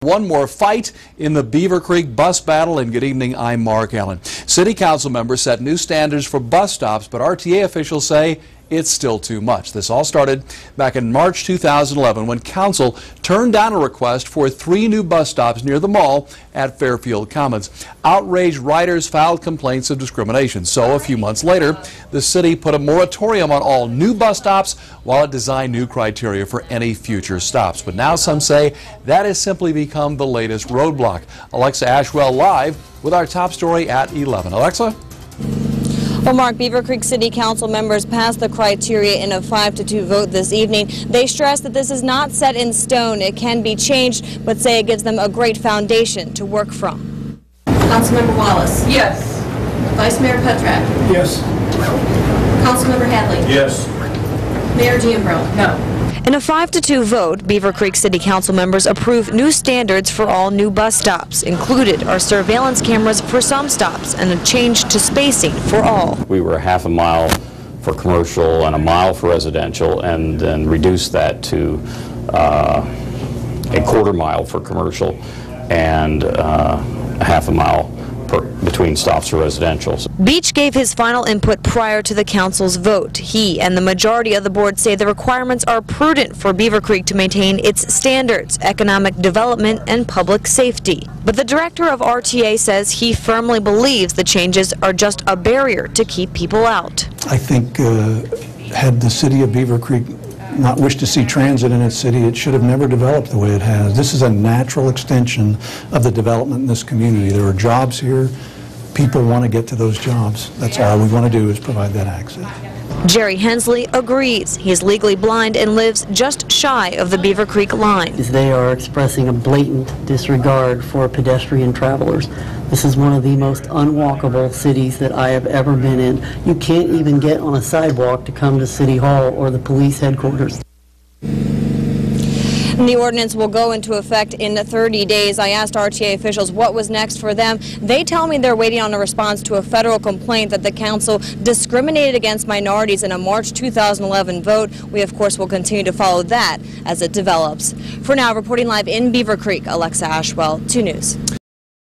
One more fight in the BEAVERCREEK bus battle, and good evening, I'm Mark Allen. City Council members set new standards for bus stops, but RTA officials say it's still too much. This all started back in March 2011 when Council turned down a request for 3 new bus stops near the mall at Fairfield Commons. Outraged riders filed complaints of discrimination. So a few months later, the city put a moratorium on all new bus stops while it designed new criteria for any future stops. But now some say that has simply become the latest roadblock. Alexa Ashwell live with our top story at 11. Alexa? Well, Mark, Beavercreek City Council members passed the criteria in a 5-2 vote this evening. They stress that this is not set in stone. It can be changed, but say it gives them a great foundation to work from. Councilmember Wallace? Yes. Vice Mayor Petrak? Yes. Councilmember Hadley? Yes. Mayor Giambro? No. In a 5-2 vote, Beavercreek City Council members approved new standards for all new bus stops. Included are surveillance cameras for some stops and a change to spacing for all. We were half a mile for commercial and a mile for residential, and then reduced that to a quarter mile for commercial and a half a mile between stops for residential. Beach gave his final input prior to the council's vote. He and the majority of the board say the requirements are prudent for Beavercreek to maintain its standards, economic development, and public safety. But the director of RTA says he firmly believes the changes are just a barrier to keep people out. I think had the city of Beavercreek not wished to see transit in its city, it should have never developed the way it has. This is a natural extension of the development in this community. There are jobs here. People want to get to those jobs. That's all we want to do is provide that access. Jerry Hensley agrees. He is legally blind and lives just shy of the Beavercreek line. They are expressing a blatant disregard for pedestrian travelers. This is one of the most unwalkable cities that I have ever been in. You can't even get on a sidewalk to come to City Hall or the police headquarters. And the ordinance will go into effect in 30 days. I asked RTA officials what was next for them. They tell me they're waiting on a response to a federal complaint that the council discriminated against minorities in a March 2011 vote. We, of course, will continue to follow that as it develops. For now, reporting live in Beavercreek, Alexa Ashwell, 2 News.